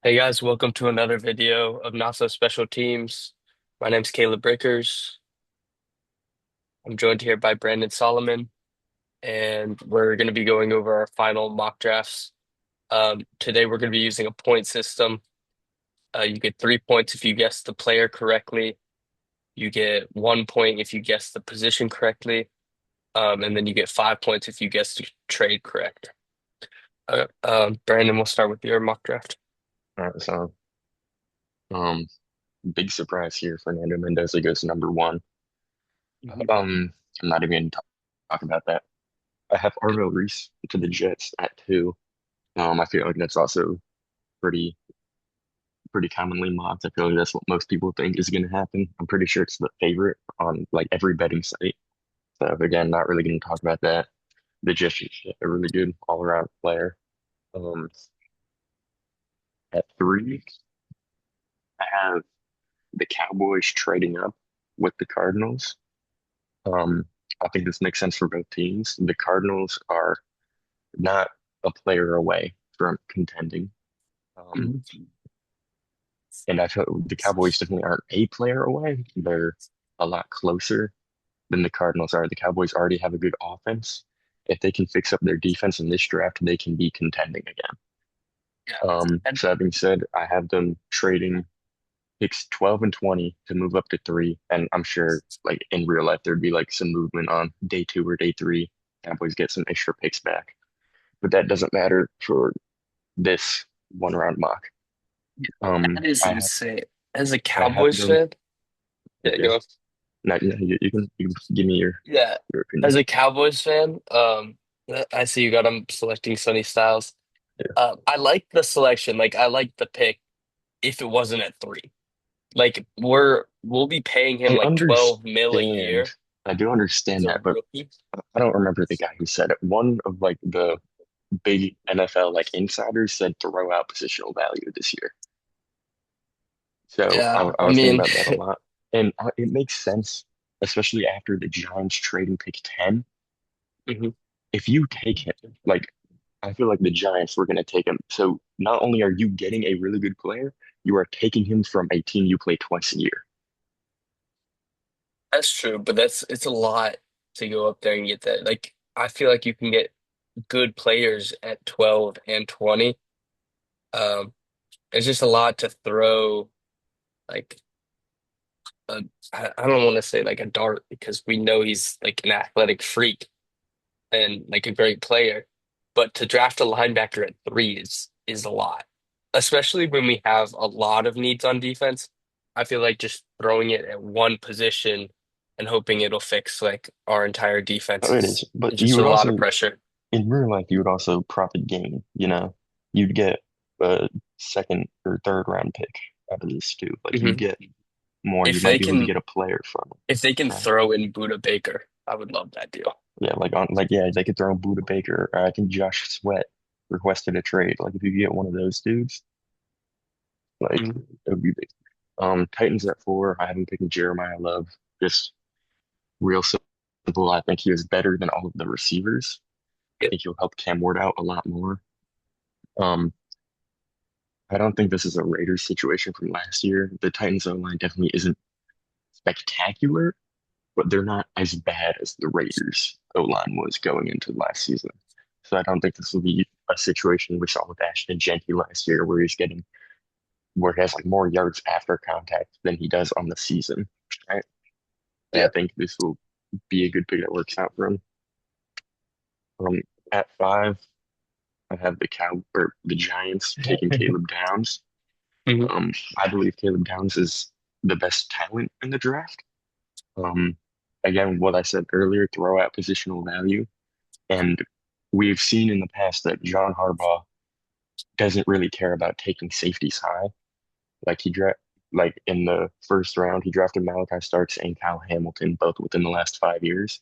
Hey guys, welcome to another video of Not So Special Teams. My name's Caleb Breakers. I'm joined here by Brandon Solomon, and we're going to be going over our final mock drafts. Today we're going to be using a point system. You get 3 points if you guess the player correctly. You get 1 point if you guess the position correctly, and then you get 5 points if you guess the trade correct. Brandon, we'll start with your mock draft. All right, so um, big surprise here. Fernando Mendoza goes number one. Mhm. Um, I'm not even going to talk about that. I have Arvell Reese to the Jets at two. I feel like that's also pretty pretty commonly mocked. I feel like that's what most people think is going to happen. I'm pretty sure it's the favorite on like every betting site. So again, not really going to talk about that. The Jets is a really good all-around player. Um, at three, I have the Cowboys trading up with the Cardinals. Um, I think this makes sense for both teams. The Cardinals are not a player away from contending. Um, Mhm. and I feel the Cowboys definitely aren't a player away. They're a lot closer than the Cardinals are. The Cowboys already have a good offense. If they can fix up their defense in this draft, they can be contending again. Yeah. And So that being said, I have them trading picks 12 and 20 to move up to three. And I'm sure like in real life, there'd be like some movement on day two or day three. Cowboys get some extra picks back. But that doesn't matter for this one round mock. that is I have insane. As a I have Cowboys them. fan, yeah, Yeah. go. No, you can give me Yeah, your as opinion. a Cowboys fan, I see you got him selecting Sonny Styles. Yeah. I like the selection. Like, I like the pick if it wasn't at three. Like, we'll be paying him I like 12 mil a understand. year I do as understand a that, but rookie. I don't remember the guy who said it. One of like the big NFL like insiders said throw out positional value this year. So Yeah, I I was thinking mean, about that a lot, and it makes sense, especially after the Giants trading pick 10. mhm. If you take him, like I feel like the Giants were going to take him. So not only are you getting a really good player, you are taking him from a team you play twice a year. That's true, but it's a lot to go up there and get that. Like, I feel like you can get good players at 12 and 20. Um, it's just a lot to throw. Like, a, I don't want to say like a dart because we know he's like an athletic freak and like a great player, but to draft a linebacker at three is a lot, especially when we have a lot of needs on defense. I feel like just throwing it at one position and hoping it'll fix like our entire defense Oh, it is, but is you just a would lot of also, pressure. in real life, you would also profit gain. You'd get a second or third round pick out of this too. Like you Mhm. get more. You If might they be able to can get a player from it, if they can right? throw in Buda Baker, I would love that deal. Yeah, yeah, they could throw Buda Baker. I think Josh Sweat requested a trade. Like if you get one of those dudes, like Mhm. it would be big. Titans at four. I haven't picked Jeremiah Love. Just real simple. I think he is better than all of the receivers. I Yep. think he'll help Cam Ward out a lot more. Um, I don't think this is a Raiders situation from last year. The Titans O-line definitely isn't spectacular, but they're not as bad as the Raiders O-line was going into last season. So I don't think this will be a situation we saw with Ashton Jeanty last year where he has like more yards after contact than he does on the season. Right? And I Yep. think this will be a good pick that works out for him. Um, at five, I have the Giants taking Caleb Downs. Mhm. I believe Caleb Downs is the best talent in the draft. Um, Again, what I said earlier, throw out positional value. And we've seen in the past that John Harbaugh doesn't really care about taking safeties high. Like like in the first round, he drafted Malachi Starks and Kyle Hamilton both within the last 5 years.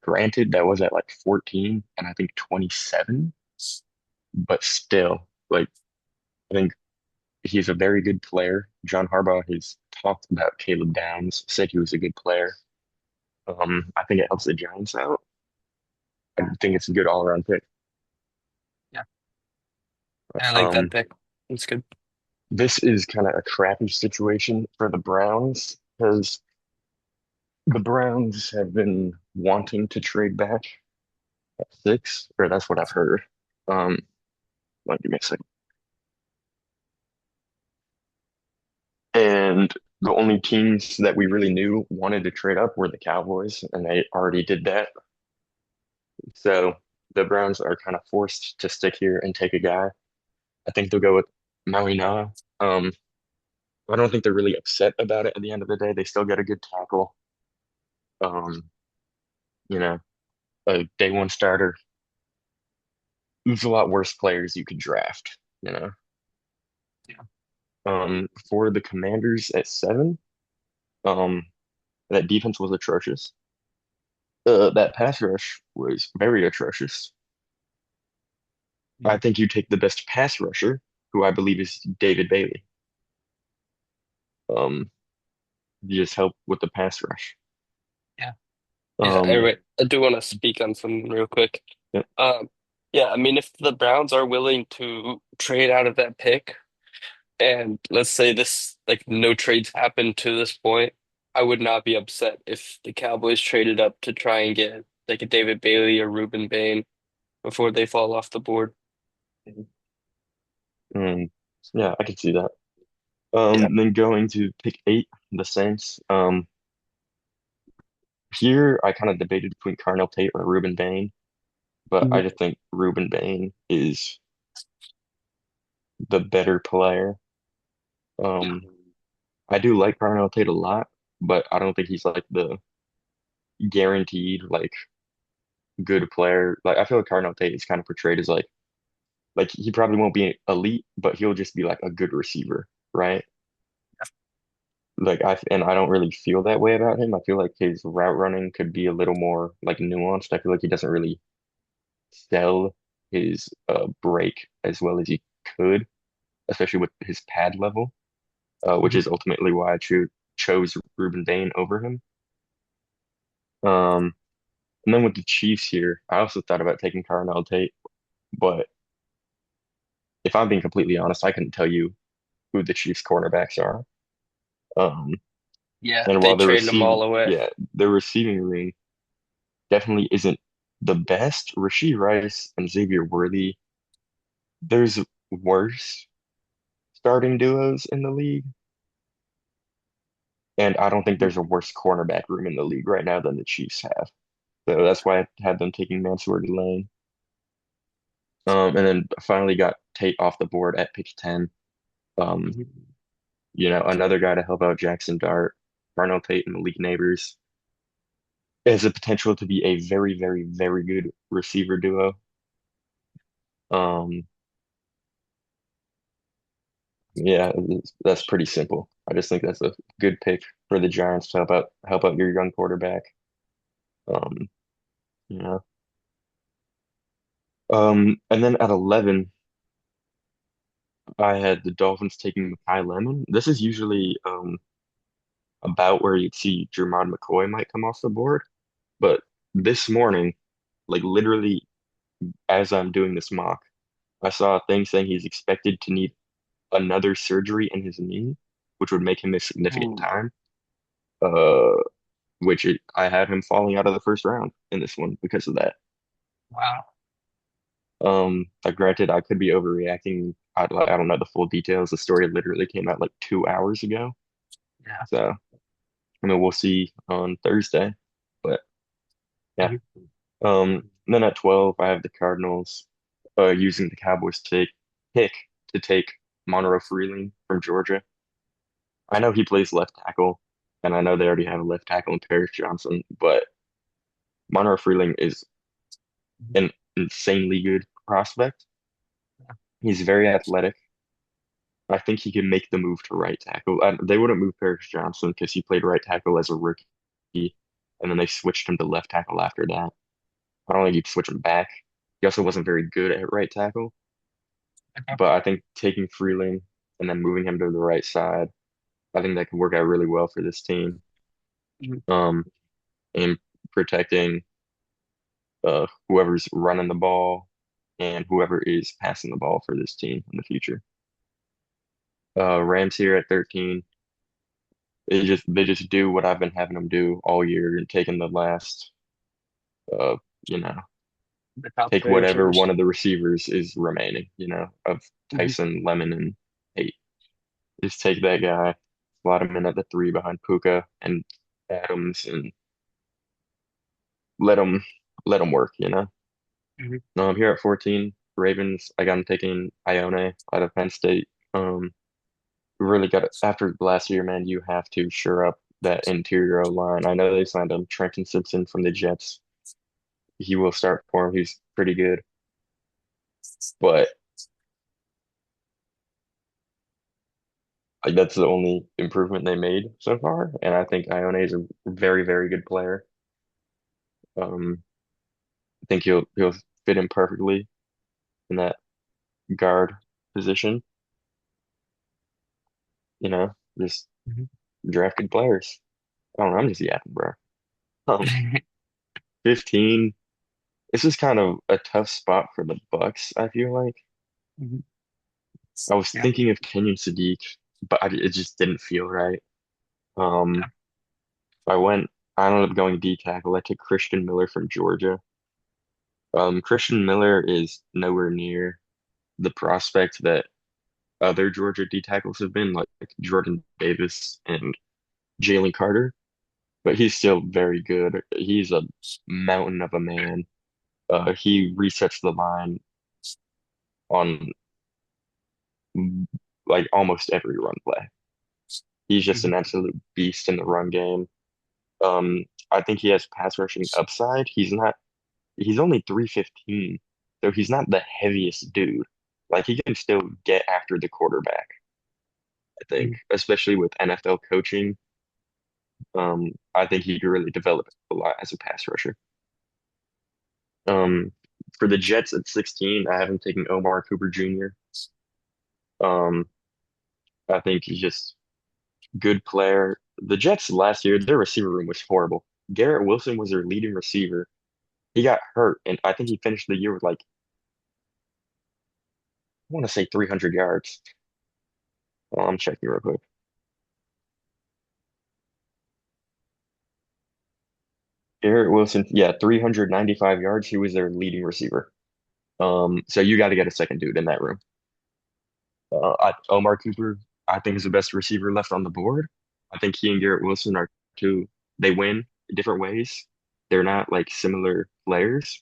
Granted, that was at like 14 and I think 27, but still, like I think he's a very good player. John Harbaugh has talked about Caleb Downs, said he was a good player. I think it helps the Giants out. I think it's a good all-around pick. Yeah. I like that Um, pick. It's good. this is kind of a crappy situation for the Browns because the Browns have been wanting to trade back at six, or that's what I've heard. Um, give me a second. And the only teams that we really knew wanted to trade up were the Cowboys, and they already did that. So the Browns are kind of forced to stick here and take a guy. I think they'll go with Maui Noah. I don't think they're really upset about it at the end of the day. They still get a good tackle. Um, you know, a day one starter. There's a lot worse players you could draft, you know. Yeah. For the Commanders at seven, um, that defense was atrocious. That pass rush was very atrocious. I Mhm. think you take the best pass rusher, who I believe is David Bailey. Um, you just help with the pass rush. Yeah. Yeah. Um, Anyway, I do want to speak on something real quick. yeah, Um, yeah, I mean, if the Browns are willing to trade out of that pick, and let's say this, like, no trades happen to this point, I would not be upset if the Cowboys traded up to try and get like a David Bailey or Ruben Bain before they fall off the board. mm, yeah, I can see that. Yeah. Then going to pick eight, the Saints. Here I kind of debated between Carnell Tate or Ruben Bain, but I Mhm. just think Ruben Bain is the better player. Yeah. Um, I do like Carnell Tate a lot, but I don't think he's like the guaranteed like good player. Like I feel like Carnell Tate is kind of portrayed as like he probably won't be elite, but he'll just be like a good receiver, right? Like I don't really feel that way about him. I feel like his route running could be a little more like nuanced. I feel like he doesn't really sell his break as well as he could, especially with his pad level, which Mhm. is ultimately why I chose Ruben Bain over him. Um, and then with the Chiefs here, I also thought about taking Carnell Tate, but if I'm being completely honest, I couldn't tell you who the Chiefs cornerbacks are. Um, Yeah, and they while traded them all away. the receiving room definitely isn't the best. Rashee Rice and Xavier Worthy, there's worse starting duos in the league. And I don't think there's a worse cornerback room in the league right now than the Chiefs have. So that's why I had them taking Mansour Delane. And then finally got Tate off the board at pick 10. Um, Mhm. another guy to help out Jackson Dart, Darnell Tate and Malik Neighbors has the potential to be a very, very, very good receiver duo. Um, yeah, that's pretty simple. I just think that's a good pick for the Giants to help out your young quarterback. Um, you know. And then at 11, I had the Dolphins taking Makai Lemon. This is usually about where you'd see Jermod McCoy might come off the board. But this morning, like literally as I'm doing this mock, I saw a thing saying he's expected to need another surgery in his knee, which would make him miss significant Ooh, time. I had him falling out of the first round in this one because of that. wow. Granted, I could be overreacting. I don't know the full details. The story literally came out like 2 hours ago. Yeah. So, I mean, we'll see on Thursday. But yeah. Mhm. Then at 12, I have the Cardinals using the Cowboys pick to take Monroe Freeling from Georgia. I know he plays left tackle, and I know they already have a left tackle in Paris Johnson, but Monroe Freeling is an insanely good prospect. He's very athletic. I think he can make the move to right tackle. They wouldn't move Paris Johnson because he played right tackle as a rookie, and then they switched him to left tackle after that. I don't think you'd switch him back. He also wasn't very good at right tackle, Okay. but I think taking Freeling and then moving him to the right side, I think that could work out really well for this team. Mhm. Um, and protecting whoever's running the ball and whoever is passing the ball for this team in the future. Rams here at 13. They just do what I've been having them do all year and taking the last uh you know The top take three whatever receivers. one of the receivers is remaining, of Hmm. Tyson, Lemon, and eight. Just take that guy, slot him in at the three behind Puka and Adams, and let him let him work. Hmm. No, I'm here at 14. Ravens. I got him taking Ione out of Penn State. We really got it after last year, man. You have to shore up that interior line. I know they signed him Trenton Simpson from the Jets. He will start for him. He's pretty good, but like that's the only improvement they made so far. And I think Ione is a very, very good player. Um, I think he'll fit in perfectly in that guard position. You know, just drafted players. I don't know. I'm just yapping, bro. Um, Hmm. 15. This is kind of a tough spot for the Bucks, I feel like. I was Yeah. thinking of Kenyon Sadiq, but it just didn't feel right. Um, I went, I ended up going D tackle. I took Christian Miller from Georgia. Christian Miller is nowhere near the prospect that other Georgia D tackles have been, like Jordan Davis and Jalen Carter, but he's still very good. He's a mountain of a man. He resets the line on like almost every run play. He's just an Hmm. absolute beast in the run game. I think he has pass rushing upside. He's only 315, so he's not the heaviest dude. Like he can still get after the quarterback, I think, especially with NFL coaching. I think he could really develop a lot as a pass rusher. Um, for the Jets at 16, I have him taking Omar Cooper Jr. Um, I think he's just good player. The Jets last year, their receiver room was horrible. Garrett Wilson was their leading receiver. He got hurt, and I think he finished the year with like, I want to say 300 yards. I'm checking real quick. Garrett Wilson, yeah, 395 yards. He was their leading receiver. So you got to get a second dude in that room. Omar Cooper, I think is the best receiver left on the board. I think he and Garrett Wilson are two. They win in different ways. They're not like similar players.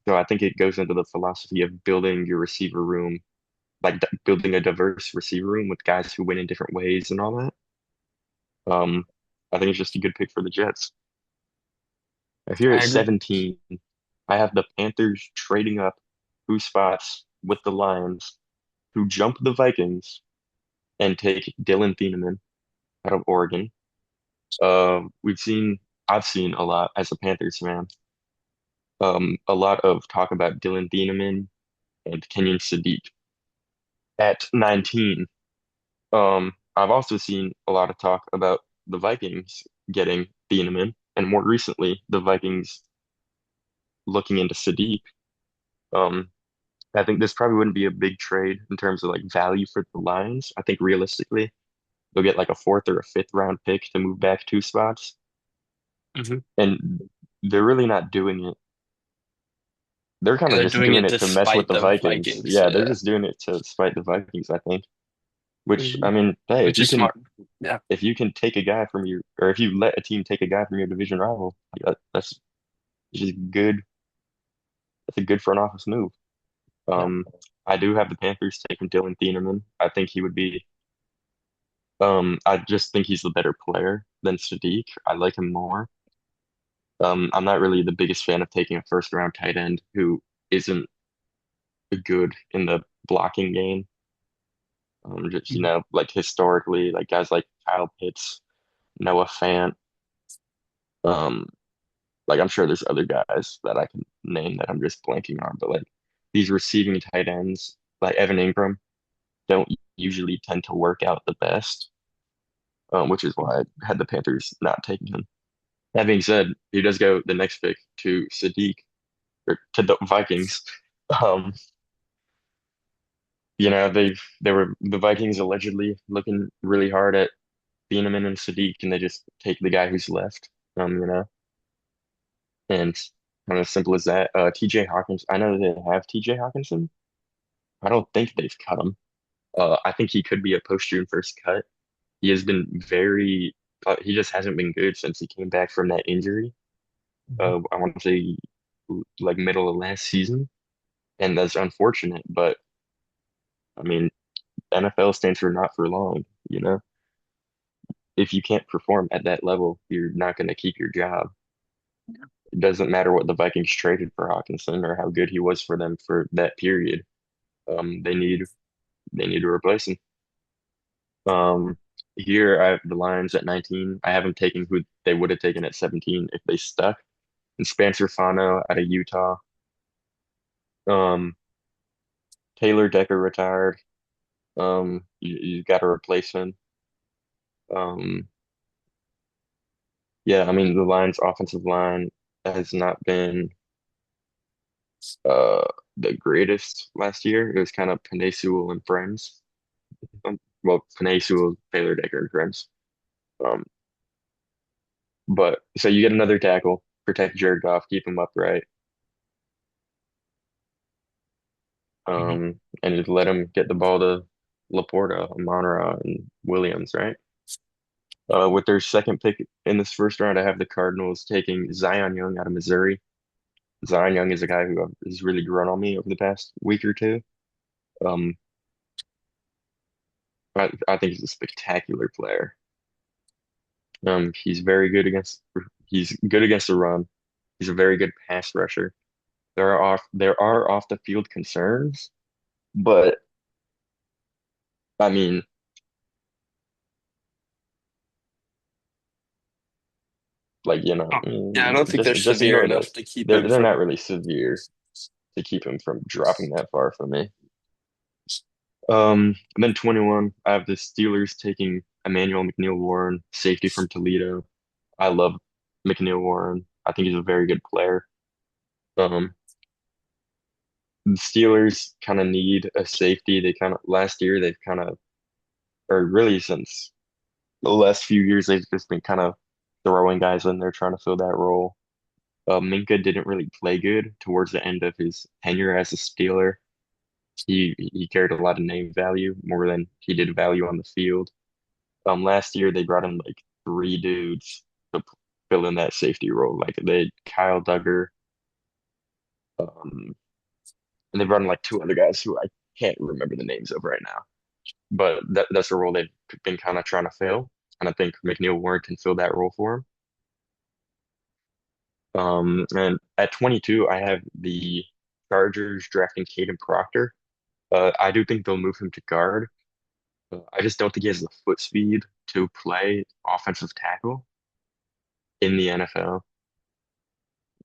So I think it goes into the philosophy of building your receiver room, like building a diverse receiver room with guys who win in different ways and all that. Um, I think it's just a good pick for the Jets. If you're I at agree. 17, I have the Panthers trading up 2 spots with the Lions, who jump the Vikings and take Dylan Thieneman out of Oregon. We've seen, I've seen a lot as a Panthers fan, a lot of talk about Dylan Thieneman and Kenyon Sadiq at 19. I've also seen a lot of talk about the Vikings getting Thieneman, and more recently, the Vikings looking into Sadiq. Um, I think this probably wouldn't be a big trade in terms of like value for the Lions. I think realistically, they'll get like a fourth or a fifth round pick to move back 2 spots. Hmm. And they're really not doing it. They're kind And of they're just doing doing it it to mess with despite the the Vikings. Vikings. Yeah, they're Yeah. just doing it to spite the Vikings, I think. Which, Hmm. I mean, hey, Which is smart. Yeah. if you can take a guy from your, or if you let a team take a guy from your division rival, that's just good. That's a good front office move. Yeah. Um, I do have the Panthers taking Dylan Thieneman. I think he would be. I just think he's the better player than Sadiq. I like him more. I'm not really the biggest fan of taking a first round tight end who isn't good in the blocking game. Just, Mhm. like historically, like guys like Kyle Pitts, Noah Fant, um, like I'm sure there's other guys that I can name that I'm just blanking on, but like these receiving tight ends, like Evan Ingram, don't usually tend to work out the best, which is why I had the Panthers not taking him. That being said, he does go the next pick to Sadiq or to the Vikings. Um, they were the Vikings allegedly looking really hard at Beaneman and Sadiq, and they just take the guy who's left. And kind of simple as that. TJ Hawkins, I know they have TJ Hawkinson. I don't think they've cut him. I think he could be a post-June first cut. He has been he just hasn't been good since he came back from that injury. Mhm. I want to say like middle of last season, and that's unfortunate. But I mean, NFL stands for not for long. You know, if you can't perform at that level, you're not going to keep your job. It doesn't matter what the Vikings traded for Hawkinson or how good he was for them for that period. They need to replace him. Um, Here I have the Lions at 19. I haven't taken who they would have taken at 17 if they stuck. And Spencer Fano out of Utah. Um, Taylor Decker retired. You got to replace him. Um, yeah, I mean the Lions' offensive line has not been uh the greatest last year. It was kind of Penei Sewell and friends. Well, Penei Sewell, Taylor Decker and friends. Um, but so you get another tackle, protect Jared Goff, keep him upright. Mhm. And just let him get the ball to Laporta, Monra, and Williams, right? With their second pick in this first round, I have the Cardinals taking Zion Young out of Missouri. Zion Young is a guy who has really grown on me over the past week or two. Um, I think he's a spectacular player. He's very good against he's good against the run. He's a very good pass rusher. There are off the field concerns, but I mean, Oh, yeah, I don't think they're just severe ignore those. enough to keep him They're not from. really severe to keep him from dropping that far for me. And then 21, I have the Steelers taking Emmanuel McNeil Warren, safety from Toledo. I love McNeil Warren. I think he's a very good player. Um, the Steelers kind of need a safety. They kind of last year they've kind of, or really since the last few years, they've just been kind of throwing guys in there trying to fill that role. Minka didn't really play good towards the end of his tenure as a Steeler. He carried a lot of name value more than he did value on the field. Last year they brought in like three dudes to fill in that safety role. Like they had Kyle Duggar, um, and they brought in like two other guys who I can't remember the names of right now. But that's a role they've been kind of trying to fill, and I think McNeil Warren can fill that role for him. And at 22, I have the Chargers drafting Caden Proctor. I do think they'll move him to guard. I just don't think he has the foot speed to play offensive tackle in the NFL.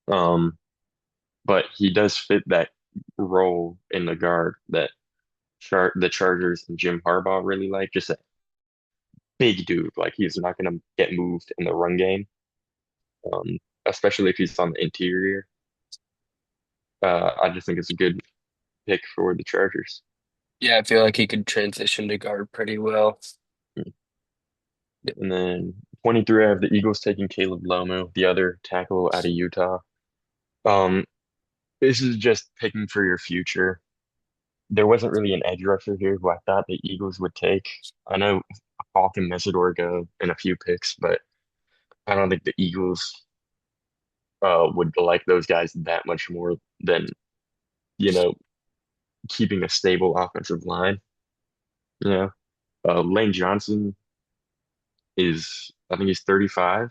Um, but he does fit that role in the guard that the Chargers and Jim Harbaugh really like. Just a big dude. Like he's not going to get moved in the run game, especially if he's on the interior. I just think it's a good pick for the Chargers. Yeah, I feel like he could transition to guard pretty well. And then 23, I have the Eagles taking Caleb Lomu, the other tackle out of Utah. Um, this is just picking for your future. There wasn't really an edge rusher here who I thought the Eagles would take. I know Hawk and Mesidor go in a few picks, but I don't think the Eagles would like those guys that much more than, you know, keeping a stable offensive line. You know, Lane Johnson I think he's 35.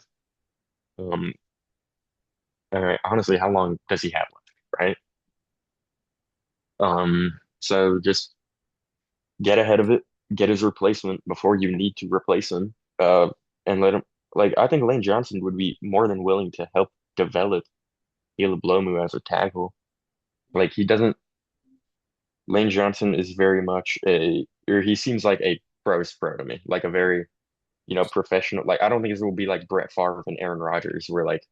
Um, all right, honestly, how long does he have left, right? So just get ahead of it, get his replacement before you need to replace him, and let him. Like I think Lane Johnson would be more than willing to help develop Caleb Lomu as a tackle. Like he doesn't. Lane Johnson is very much or he seems like a pro's pro to me, like a very, professional. Like I don't think this will be like Brett Favre and Aaron Rodgers, where like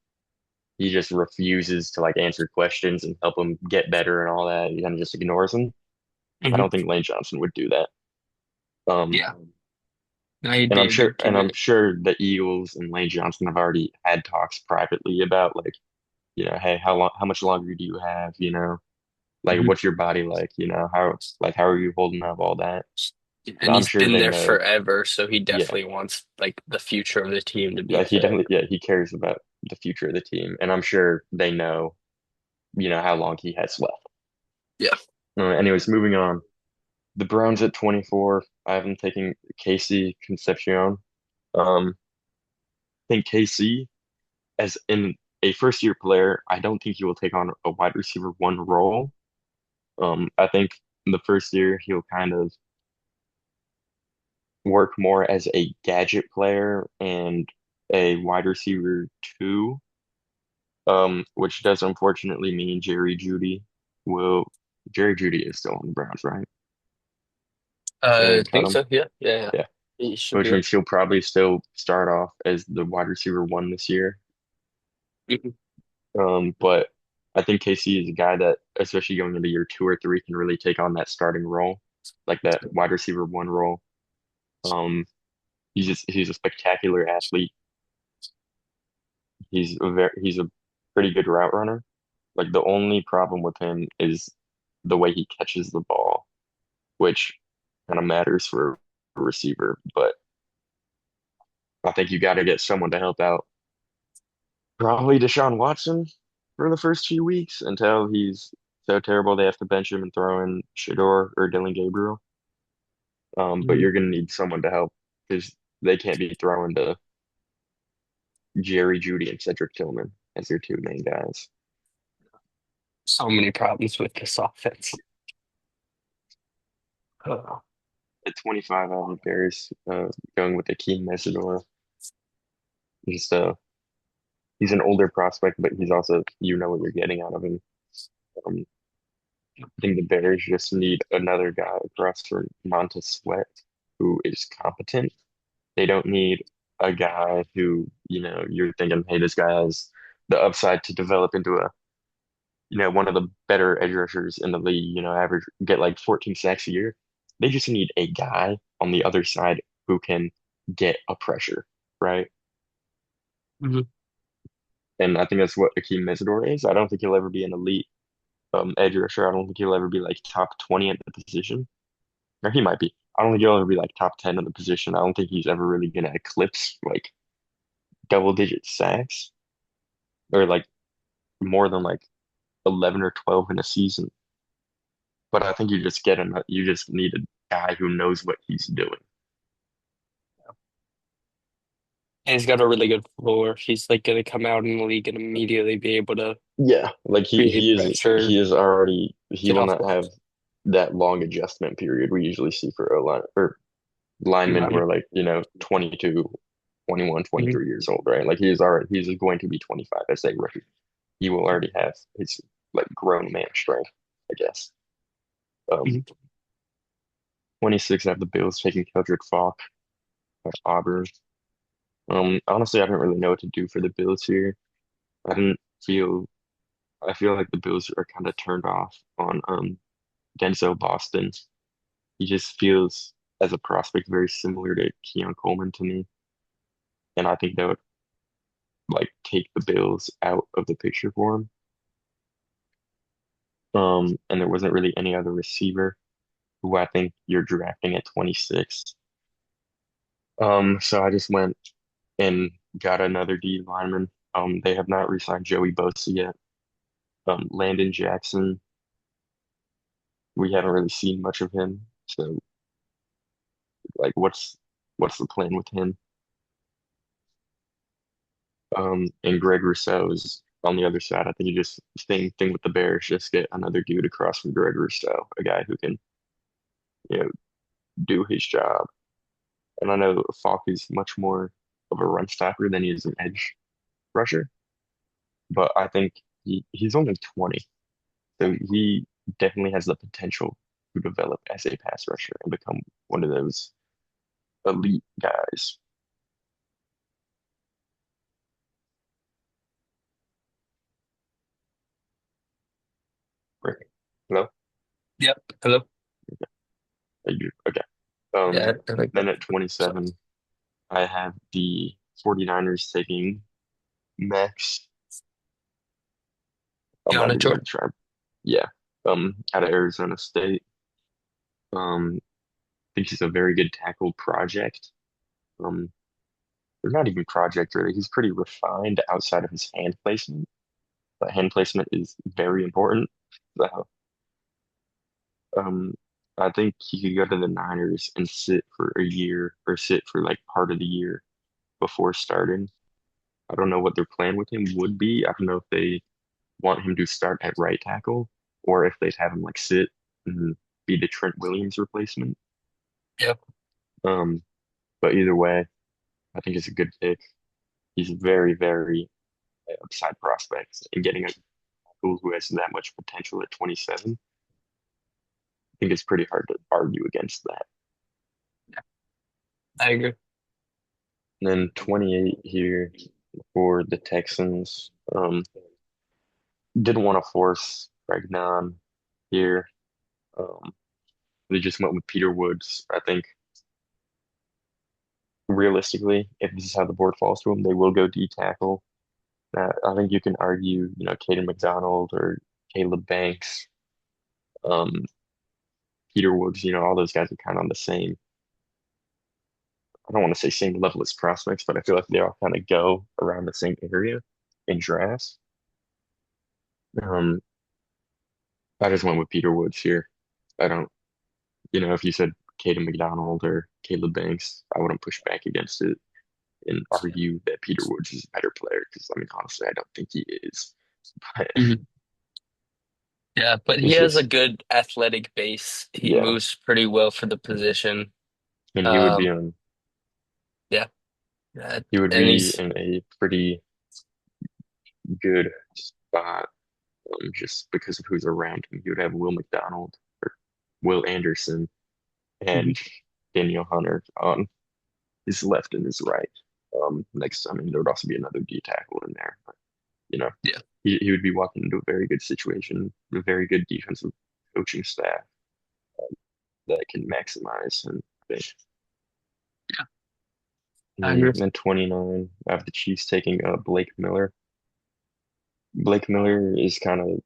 he just refuses to like answer questions and help him get better and all that. He kind of just ignores them. I Hmm. don't think Lane Johnson would do that. Um, Yeah, no, he'd and be a good I'm teammate. sure the Eagles and Lane Johnson have already had talks privately about like, hey, how much longer do you have? Like Hmm. what's your body like? How are you holding up all that? And I'm he's sure been they there know. forever, so he Yeah, definitely wants like the future of the team to be like he set. definitely, yeah, he cares about the future of the team, and I'm sure they know, how long he has left. Yeah. Anyways, moving on. The Browns at 24. I have them taking Casey Concepcion. I think KC, as in a first year player, I don't think he will take on a wide receiver one role. I think in the first year he'll kind of work more as a gadget player and a wide receiver two, which does unfortunately mean will Jerry Judy is still on the Browns, right? They I didn't cut think him. so. Yeah, yeah, yeah. Yeah. He should Which be there. means he'll probably still start off as the wide receiver one this year. Mhm. But I think KC is a guy that, especially going into year two or three, can really take on that starting role, like that wide receiver one role. Um, he's a spectacular athlete. He's a pretty good route runner. Like the only problem with him is the way he catches the ball, which kind of matters for a receiver. But I think you got to get someone to help out. Probably Deshaun Watson for the first few weeks until he's so terrible they have to bench him and throw in Shador or Dylan Gabriel. But Mhm. you're going to need someone to help because they can't be throwing to Jerry Judy and Cedric Tillman as your two main guys. So many problems with this offense. Oh. At 25, I think there's going with Akeem Mesidor. Just he's an older prospect, but he's also what you're getting out of him. Um, I think the Bears just need another guy across from Montez Sweat who is competent. They don't need a guy who, you're thinking, hey, this guy has the upside to develop into one of the better edge rushers in the league, average get like 14 sacks a year. They just need a guy on the other side who can get a pressure, right? Mhm. And I think that's what Akeem Mesidor is. I don't think he'll ever be an elite edge rusher. I don't think he'll ever be like top 20 at the position. Or he might be. I don't think he'll ever be like top 10 in the position. I don't think he's ever really gonna eclipse like double digit sacks or like more than like 11 or 12 in a season. But I think you just need a guy who knows what he's doing. And he's got a really good floor. He's like going to come out in the league and immediately be able to Yeah, like create pressure, he get will off not have balls. that long adjustment period we usually see for O line or linemen who Mhm. are like, 22, 21, Mhm. 23 years old, right? Like he's going to be 25 as a rookie. He will already have his like grown man strength, I guess. Um, Mhm. 26, I have the Bills taking Keldrick Faulk at Auburn. Honestly, I don't really know what to do for the Bills here. I didn't feel I feel like the Bills are kind of turned off on Denzel Boston. He just feels as a prospect very similar to Keon Coleman to me, and I think that would like take the Bills out of the picture for him. And there wasn't really any other receiver who I think you're drafting at 26. So I just went and got another D lineman. They have not re-signed Joey Bosa yet. Landon Jackson, we haven't really seen much of him. So like what's the plan with him? And Greg Rousseau is on the other side. I think you just same thing with the Bears, just get another dude across from Greg Rousseau, a guy who can, you know, do his job. And I know Falk is much more of a run stopper than he is an edge rusher, but I think he's only 20, so he definitely has the potential to develop as a pass rusher and become one of those elite guys. Right. Hello? Yep. Hello. Okay. Yeah, I think Then at so. 27, I have the 49ers taking Max. I'm not Keanu even gonna Jordan. try. Yeah. Out of Arizona State. I think he's a very good tackle project. Um, or not even project really. He's pretty refined outside of his hand placement. But hand placement is very important. So, um, I think he could go to the Niners and sit for a year or sit for like part of the year before starting. I don't know what their plan with him would be. I don't know if they want him to start at right tackle or if they'd have him like sit and be the Trent Williams replacement. Yep. Um, but either way, I think it's a good pick. He's very, very upside prospect, and getting a tackle who has that much potential at 27, I think it's pretty hard to argue against that. I agree. And then 28 here for the Texans. Didn't want to force Bregnon here. Um, they just went with Peter Woods. I think realistically, if this is how the board falls to him, they will go D tackle. I think you can argue, Caden McDonald or Caleb Banks, um, Peter Woods, all those guys are kind of on the same, I don't want to say same level as prospects, but I feel like they all kind of go around the same area in drafts. Um, I just went with Peter Woods here. I don't, if you said Caden McDonald or Caleb Banks, I wouldn't push back against it and argue that Peter Woods is a better player because, I mean, honestly, I don't think he is. But Mhm. Yeah, but he it's has a just, good athletic base. He yeah. moves pretty well for the position. And Um, yeah, yeah, he would and be he's in a pretty good spot just because of who's around him. He would have Will McDonald or Will Anderson Mhm. and Daniel Hunter on his left and his right. Next, I mean, there would also be another D tackle in there, but you know, Yeah, he would be walking into a very good situation, a very good defensive coaching staff that can maximize and think. yeah, I agree. And then 29, I have the Chiefs taking Blake Miller. Blake Miller is kind of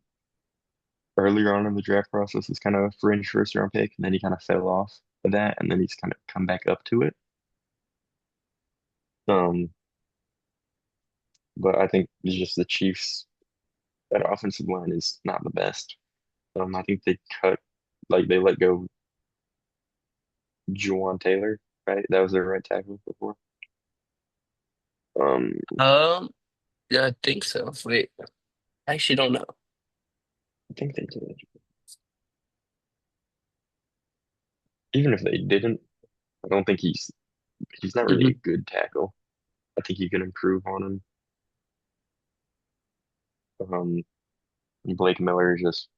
earlier on in the draft process, is kind of a fringe first round pick, and then he kind of fell off of that, and then he's kind of come back up to it. Um, but I think it's just the Chiefs, that offensive line is not the best. I think they let go Juwan Taylor, right? That was their right tackle before. Um, Um, yeah, I think so. Wait, I actually don't know. I think they did. Even if they didn't, I don't think he's not really Hmm. a good tackle. I think you can improve on him. Um, Blake Miller is just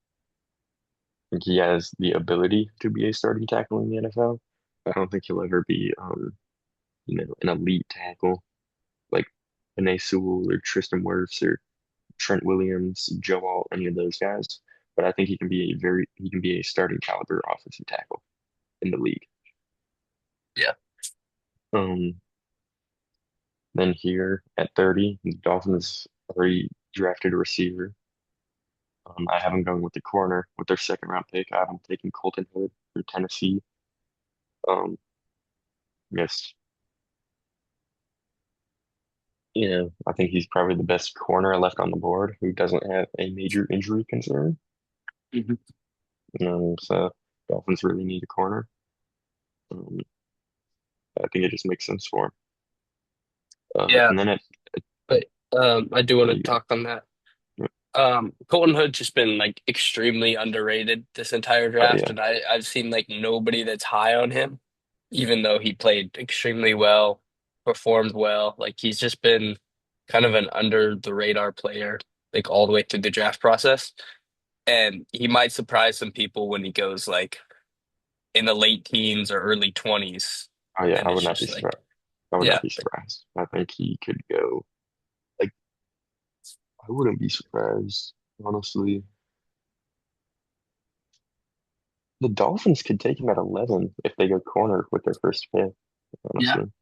I think he has the ability to be a starting tackle in the NFL. I don't think he'll ever be an elite tackle like Penei Sewell or Tristan Wirfs or Trent Williams, Joe Alt, any of those guys. But I think he can be a starting caliber offensive tackle in the league. Yeah. Um, then here at 30, the Dolphins already drafted a receiver. I have them going with the corner with their second round pick. I have them taking Colton Hood from Tennessee. Um, yes, I think he's probably the best corner left on the board who doesn't have a major injury concern. Hmm. So Dolphins really need a corner. Um, I think it just makes sense for him. Yeah, And then but I do want to you go. talk on that. Yeah. Colton Hood's just been like extremely underrated this entire Oh draft, yeah. and I've seen like nobody that's high on him, even though he played extremely well, performed well. Like he's just been kind of an under the radar player, like all the way through the draft process. And he might surprise some people when he goes like in the late teens or early 20s. Oh yeah. And I it's would not be just surprised. like, I would not yeah, be surprised. I think he could go. Like I wouldn't be surprised, honestly. the Dolphins could take him at 11 if they go corner with their first pick, Yeah. honestly.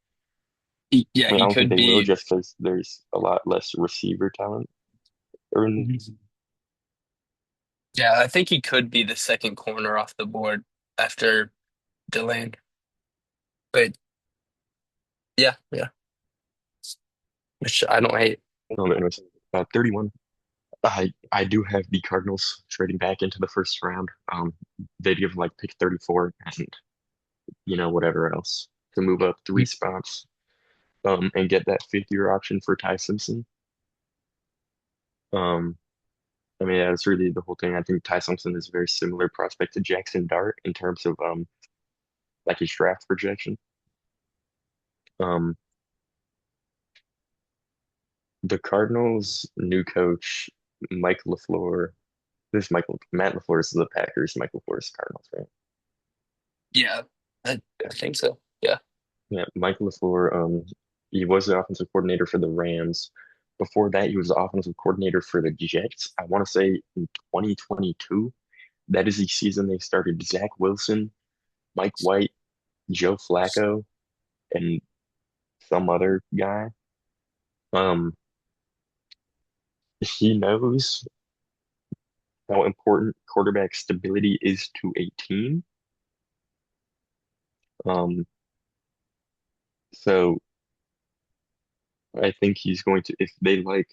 Yeah, I mean, I he don't think could they will be. just because there's a lot less receiver talent. Or Yeah, I think he could be the second corner off the board after Delane. But yeah, yeah, which I don't hate. no, anyways, 31. I do have the Cardinals trading back into the first round. They'd give like pick 34 and whatever else to move up three spots. And get that fifth-year option for Ty Simpson. Um, I mean, that's really the whole thing. I think Ty Simpson is a very similar prospect to Jackson Dart in terms of like his draft projection. Um, the Cardinals' new coach, Mike LaFleur. This Matt LaFleur is the Packers. Mike LaFleur is the Cardinals, right? Yeah, I think so. Yeah. Yeah, Mike LaFleur. He was the offensive coordinator for the Rams. Before that, he was the offensive coordinator for the Jets. I want to say in 2022. That is the season they started Zach Wilson, Mike White, Joe Flacco, and some other guy. Um, he knows how important quarterback stability is to a team. Um, so I think he's going to, if they like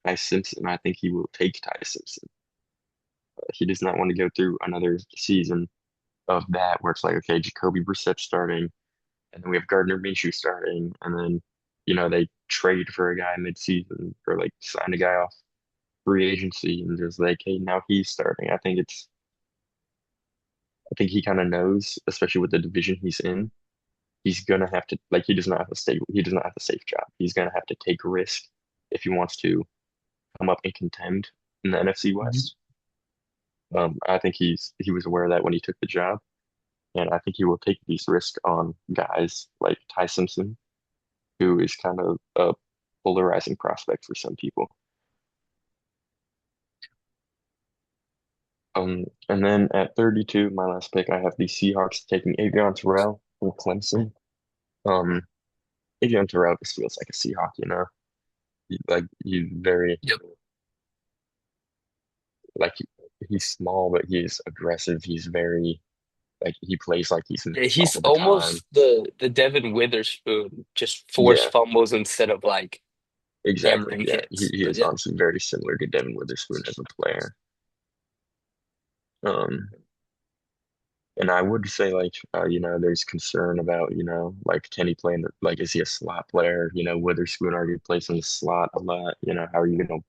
Ty Simpson, I think he will take Ty Simpson. He does not want to go through another season of that where it's like, okay, Jacoby Brissett starting, and then we have Gardner Minshew starting, and then they trade for a guy mid-season or like sign a guy off free agency and just like, hey, now he's starting. I think he kind of knows, especially with the division he's in, he's gonna have to like he does not have a safe job. He's gonna have to take risk if he wants to come up and contend in the NFC Mhm. West. I think he was aware of that when he took the job, and I think he will take these risks on guys like Ty Simpson, who is kind of a polarizing prospect for some people. And then at 32, my last pick, I have the Seahawks taking Avion Terrell from Clemson. Um, Avion Terrell just feels like a Seahawk, you know? Like he's very Yep. like he's small, but he's aggressive. He's very like he plays like he's Yeah, next he's all the time. almost the Devin Witherspoon, just force Yeah, fumbles instead of like exactly. hammering Yeah, hits. he But is yeah, honestly very similar to Devin Witherspoon as a player. Um, And I would say like there's concern about like can he play in the like is he a slot player? Witherspoon already plays in the slot a lot. How are you gonna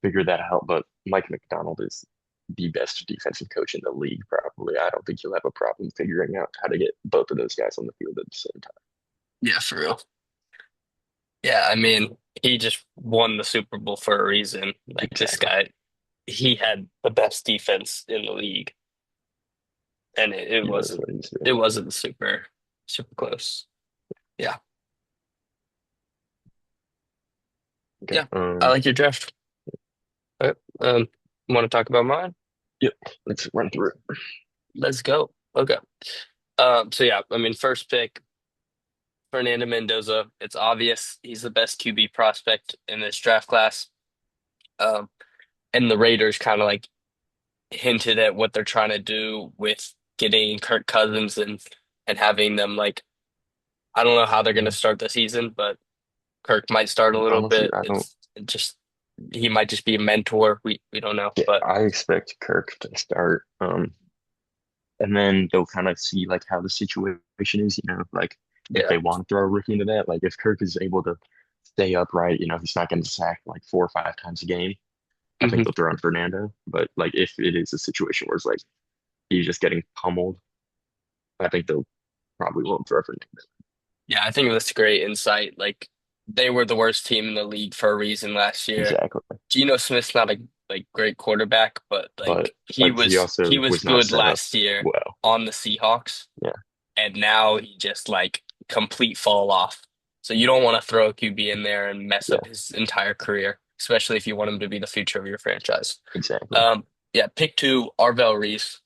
figure that out? But Mike McDonald is the best defensive coach in the league, probably. I don't think he'll have a problem figuring out how to get both of those guys on the field at the same time. yeah, for real. Yeah, I mean, he just won the Super Bowl for a reason. Like this Exactly. guy, he had the best defense in the league, and He knows what he's it doing. wasn't super close. Yeah, Okay. yeah, I like your draft. All right. Want to talk about mine? Yep. Let's run through it. Let's go. Okay. So yeah, I mean, first pick, Fernando Mendoza. It's obvious he's the best QB prospect in this draft class. Um, and the Raiders kind of like hinted at what they're trying to do with getting Kirk Cousins and having them like I don't know how they're going to Mhm. start the season, but Kirk might start a little Honestly, bit. I don't. It's it just he might just be a mentor. We don't know, Yeah, but I expect Kirk to start. And then they'll kind of see like how the situation is, like if yeah. they want to throw a rookie into that, like if Kirk is able to stay upright, he's not going to sack like 4 or 5 times a game. I think Hmm. they'll throw in Fernando. But like if it is a situation where it's like he's just getting pummeled, I think they'll probably won't throw Fernando. Yeah, I think that's great insight. Like they were the worst team in the league for a reason last year. Exactly. Geno Smith's not a like great quarterback, but But like he he also was was not good set up last year well. on the Seahawks, Yeah, and now he just like complete fall off. So you don't want to throw a QB in there and mess yeah, up his entire career, especially if you want him to be the future of your franchise. exactly. Um, yeah, pick two, Arvell Reese.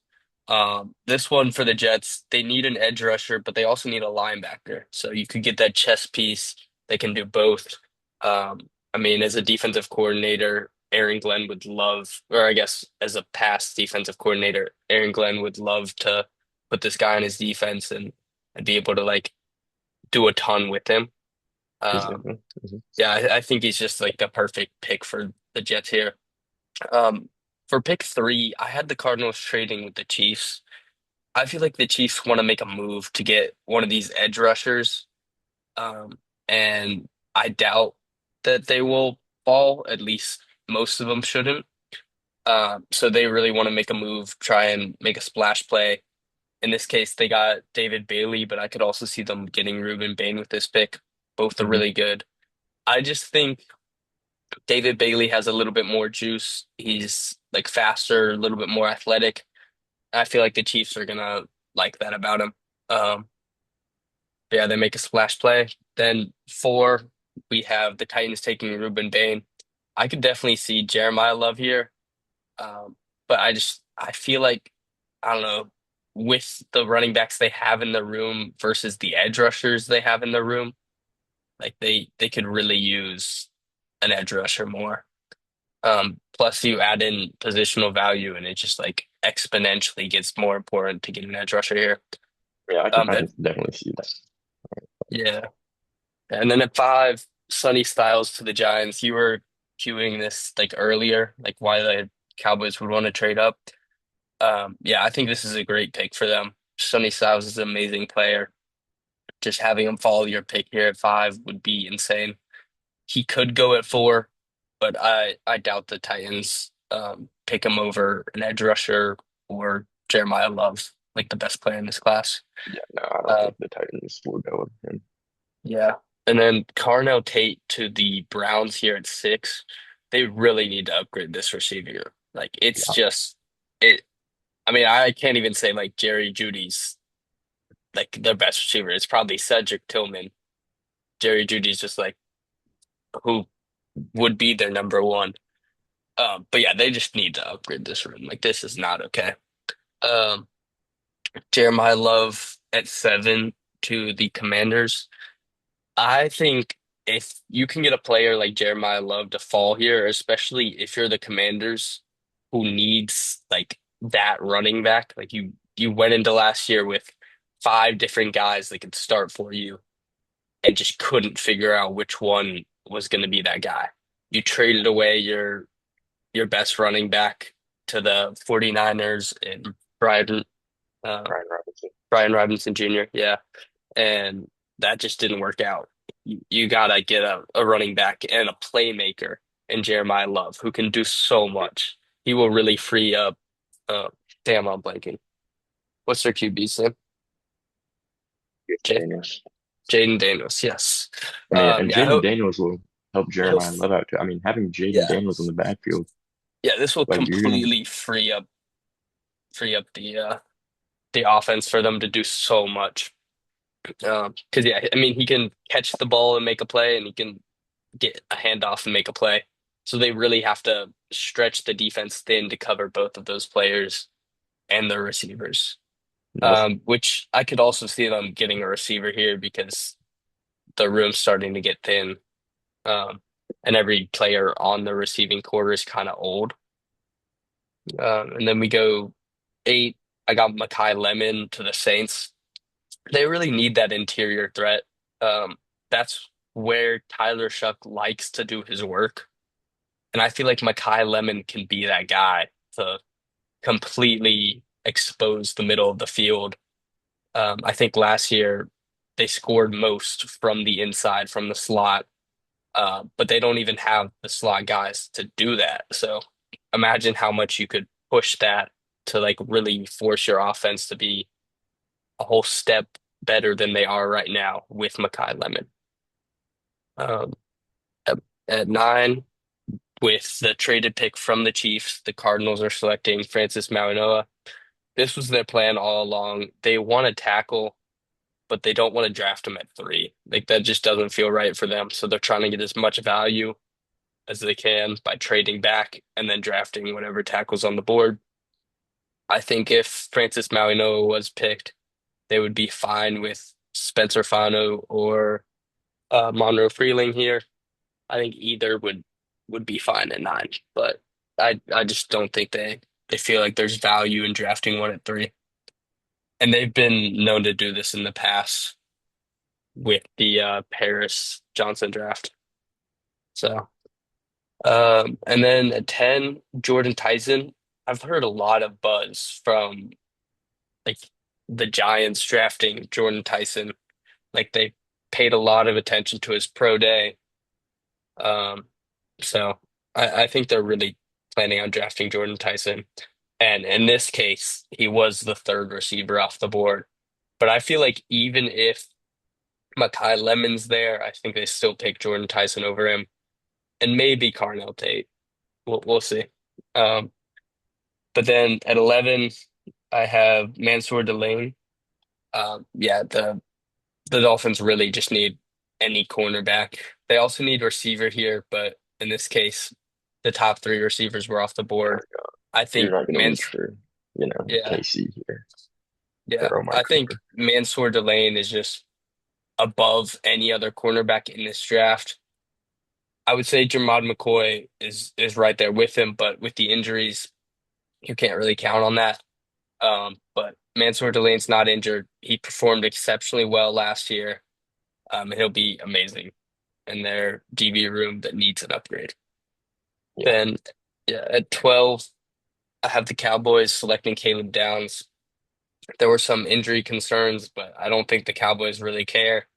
This one for the Jets, they need an edge rusher, but they also need a linebacker. So you could get that chess piece. They can do both. I mean, as a defensive coordinator, Aaron Glenn would love, or I guess as a past defensive coordinator, Aaron Glenn would love to put this guy on his defense and be able to like do a ton with him. Um, Exactly. Mhm. yeah, I think he's just like the perfect pick for the Jets here. Um, for pick three, I had the Cardinals trading with the Chiefs. I feel like the Chiefs want to make a move to get one of these edge rushers, and I doubt that they will fall. At least most of them shouldn't. So they really want to make a move, try and make a splash play. In this case, they got David Bailey, but I could also see them getting Ruben Bain with this pick. Both are Mhm. really good. I just think David Bailey has a little bit more juice. He's like faster, a little bit more athletic. I feel like the Chiefs are gonna like that about him. Um, yeah, they make a splash play. Then four, we have the Titans taking Ruben Bain. I could definitely see Jeremiah Love here. Um, but I feel like I don't know, with the running backs they have in the room versus the edge rushers they have in the room, like they could really use an edge rusher more. Plus you add in positional value and it just like exponentially gets more important to get an edge rusher here. Yeah, Um, I at, can definitely see that. yeah. And then at five, Sonny Styles to the Giants. You were queuing this like earlier, like why the Cowboys would want to trade up. Yeah, I think this is a great pick for them. Sonny Styles is an amazing player. Just having him follow your pick here at five would be insane. He could go at four, but I doubt the Titans pick him over an edge rusher or Jeremiah Love, like the best player in this class. Yeah, no, I don't Uh, think the Titans will go with him. yeah. And then Carnell Tate to the Browns here at six. They really need to upgrade this receiver. Like it's Yeah, just it. I mean, I can't even say like Jerry Judy's like their best receiver. It's probably Cedric Tillman. Jerry Judy's just like who would be their number one. But yeah, they just need to upgrade this room. Like this is not okay. Um, Jeremiah Love at seven to the Commanders. I think if you can get a player like Jeremiah Love to fall here, especially if you're the Commanders who needs like that running back, like you went into last year with five different guys that could start for you and just couldn't figure out which one was going to be that guy. You traded away your best running back to the 49ers and uh, Brian Robinson. Brian Robinson Jr. Yeah, and that just didn't work out. You gotta get a running back and a playmaker in Jeremiah Love who can do so much. He will really free up. Uh, damn, I'm blanking. What's their QB's name? J Daniels. Jaden Daniels. Yes. I mean, and Yeah. Jaden Daniels will help He'll, Jeremiah Love out too. I mean, having Jaden yeah, Daniels in the backfield, yeah. This will like you're gonna, completely free up the offense for them to do so much. Because yeah, I mean, he can catch the ball and make a play, and he can get a handoff and make a play. So they really have to stretch the defense thin to cover both of those players and their receivers. nope. Which I could also see them getting a receiver here because the room's starting to get thin. Um, and every player on the receiving core is kind of old. And then we go eight. I got Makai Lemon to the Saints. They really need that interior threat. That's where Tyler Shuck likes to do his work. And I feel like Makai Lemon can be that guy to completely expose the middle of the field. I think last year they scored most from the inside, from the slot, but they don't even have the slot guys to do that. So imagine how much you could push that to like really force your offense to be a whole step better than they are right now with Makai Lemon. Um, at, at nine, with the traded pick from the Chiefs, the Cardinals are selecting Francis Mauigoa. This was their plan all along. They want to tackle, but they don't want to draft him at three. Like that just doesn't feel right for them. So they're trying to get as much value as they can by trading back and then drafting whatever tackles on the board. I think if Francis Mauigoa was picked, they would be fine with Spencer Fano or Monroe Freeling here. I think either would be fine at 9, but I just don't think they feel like there's value in drafting one at 3. And they've been known to do this in the past with the Paris Johnson draft. So, and then at 10, Jordan Tyson. I've heard a lot of buzz from like the Giants drafting Jordan Tyson. Like they paid a lot of attention to his pro day. Um, so I think they're really planning on drafting Jordan Tyson. And in this case, he was the third receiver off the board. But I feel like even if Makai Lemon's there, I think they still take Jordan Tyson over him, and maybe Carnell Tate. We'll see. Um, but then at 11, I have Mansour Delane. Yeah, the Dolphins really just need any cornerback. They also need receiver here, but in this case, the top 3 receivers were off the board. I You're think not going to reach Mans, for, yeah, KC here yeah. or Omar I think Cooper. Mansour Delane is just above any other cornerback in this draft. I would say Jermod McCoy is right there with him, but with the injuries, you can't really count on that. But Mansour Delane's not injured. He performed exceptionally well last year. He'll be amazing in their DB room that needs an upgrade. Yeah. Then, yeah, at 12, I have the Cowboys selecting Caleb Downs. There were some injury concerns, but I don't think the Cowboys really care.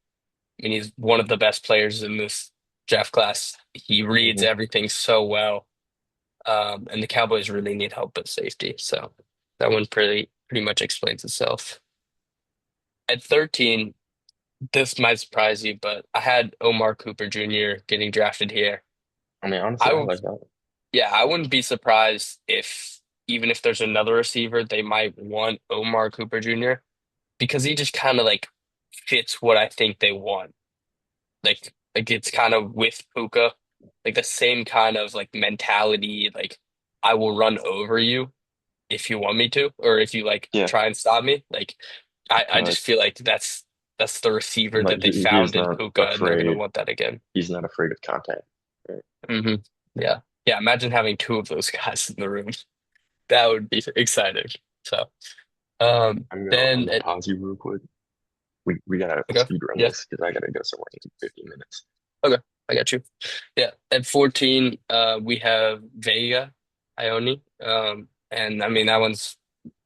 I mean, he's one of the best players in this draft class. He reads hmm everything so well. And the Cowboys really need help at safety. So that one pretty much explains itself. At 13, this might surprise you, but I had Omar Cooper Jr. getting drafted here. I mean, honestly, I I would, like that. yeah, I wouldn't be surprised if even if there's another receiver, they might want Omar Cooper Jr. because he just kind of like fits what I think they want. Like it's kind of with Puka, like the same kind of like mentality, like I will run over you if you want me to, or if you like Yeah. try and stop me. Like I No, just feel like that's the receiver like that they he is found in not Puka, and they're gonna afraid. want that again. He's not afraid of contact. Right? hmm Yeah. Yeah, imagine having 2 of those guys in the room. That would be exciting. So I'm then gonna pause you real quick. We gotta okay, speed run yeah, this because I gotta go somewhere in 15 minutes. okay, I got you. Yeah, at 14, we have Vega Ione. And I mean that one's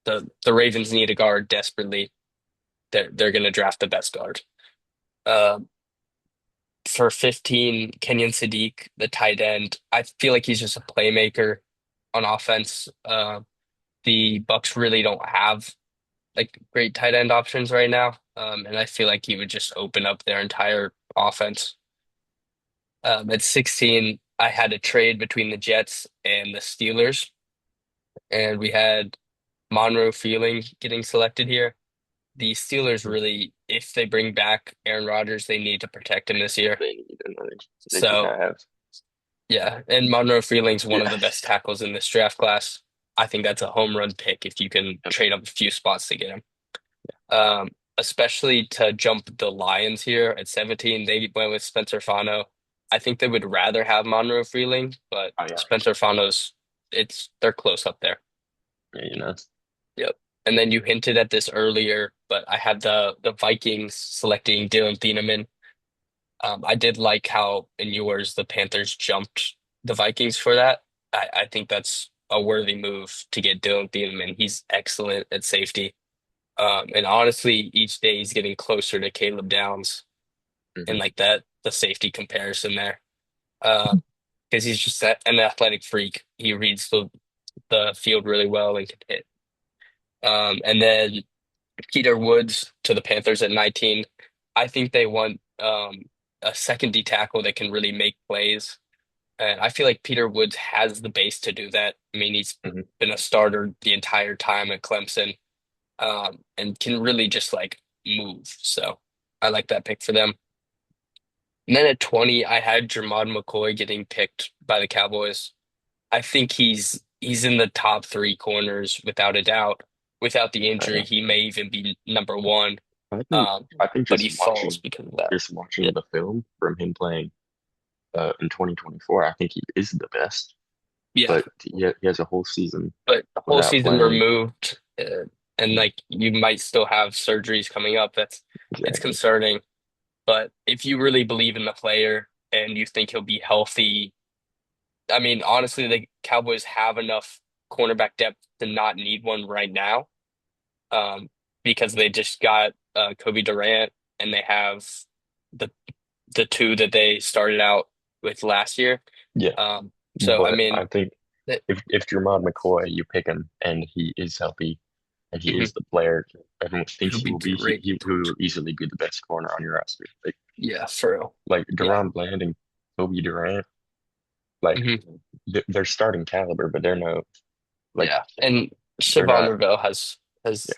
the Ravens need a guard desperately. They're gonna draft the best guard. Um, for 15, Kenyon Sadiq, the tight end. I feel like he's just a playmaker on offense. The Bucks really don't have like great tight end options right now. And I feel like he would just open up their entire offense. At 16, I had a trade between the Jets and the Steelers, and we had Monroe Feeling getting selected here. The Steelers really, if they bring back Aaron Rodgers, they need to protect him this year. They need another. They So cannot have. yeah, and Monroe Freeling's one of Yeah. the best tackles in this draft class. I think that's a home run pick if you can Yep. trade up a few spots to get him. Um, Especially to jump the Lions here at 17, they went with Spencer Fano. I think they would rather have Monroe Freeling, but Oh yeah. Spencer Fano's they're close up there. Yeah. Yep. And then you hinted at this earlier, but I had the Vikings selecting Dylan Thieneman. I did like how in yours the Panthers jumped the Vikings for that. I think that's a worthy move to get Dylan Thieneman. He's excellent at safety. And honestly, each day he's getting closer to Caleb Downs and hmm like that the safety comparison there. Because he's just an athletic freak. He reads the field really well and can hit. And then Peter Woods to the Panthers at 19. I think they want a second D tackle that can really make plays. And I feel like Peter Woods has the base to do that. I mean, he's hmm been a starter the entire time at Clemson, and can really just like move. So I like that pick for them. And then at 20, I had Jermod McCoy getting picked by the Cowboys. I think he's in the top three corners without a doubt. Without the Uh, injury, he may even be number one. I think Um, I think but he falls because of that. just Yeah, watching the film from him playing in 2024, I think he is the best. yeah. But he has a whole season But the whole without season playing. removed, and like you might still have surgeries coming up. It's Exactly. concerning. But if you really believe in the player and you think he'll be healthy, I mean, honestly, the Cowboys have enough cornerback depth to not need one right now, um, because they just got Kobe Durant and they have the the two that they started out with last year. Yeah, So I but I mean, think it, if Jermod McCoy, you pick him and he is healthy and he mhm, is the player everyone thinks it'll he be will be, great. he will easily be the best corner on your roster. Yeah, for real. Like Yeah. Deron Bland and Kobe Durant, like Hmm. they're starting caliber, but they're no like Yeah. And they're Siobhan not. Rivell Yeah, has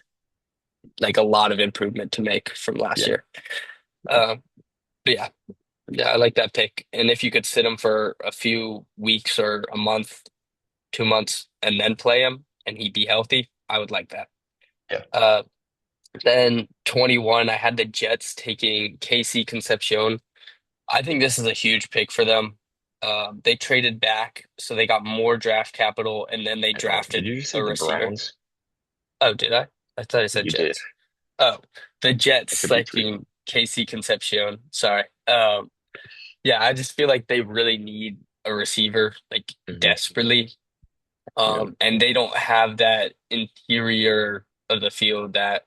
like a lot of improvement to make from last yeah, year. Um, but yeah, yeah, I like that pick. And if you could sit him for a few weeks or a month, 2 months, and then play him and he'd be healthy, I would like that. yeah. Uh, then 21, I had the Jets taking KC Concepcion. I think this is a huge pick for them. They traded back, so they got more draft capital, and then they Did drafted you just say a the receiver. Browns? Oh, did I? I thought I said You did. Jets. Oh, the Jets That could be true. selecting KC Concepcion. Sorry. Yeah, I just feel like they really need a receiver, like Hmm. desperately. Yeah, And they don't have that interior of the field that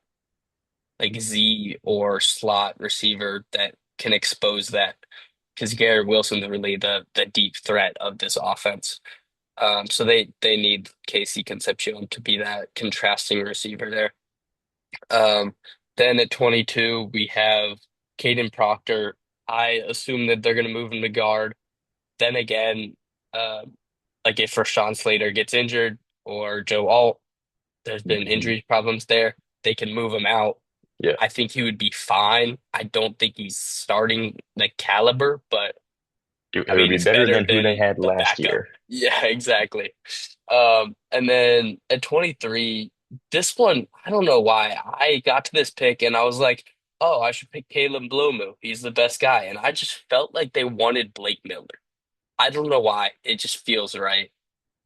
like Z or slot receiver that can expose that. Because Garrett Wilson's really the deep threat of this offense. So they need Casey Concepcion to be that contrasting receiver there. Um, then at 22, we have Caden Proctor. I assume that they're going to move him to guard. Then again, uh, like if Rashawn Slater gets injured or Joe Alt, there's been hmm, injury problems there. They can move him out. yeah. I think he would be fine. I don't think he's starting the caliber, but I It would mean, be it's better better than who they than had the last backup. year. Yeah, exactly. And then at 23, this one, I don't know why. I got to this pick and I was like, oh, I should pick Caleb Blomu. He's the best guy. And I just felt like they wanted Blake Miller. I don't know why. It just feels right.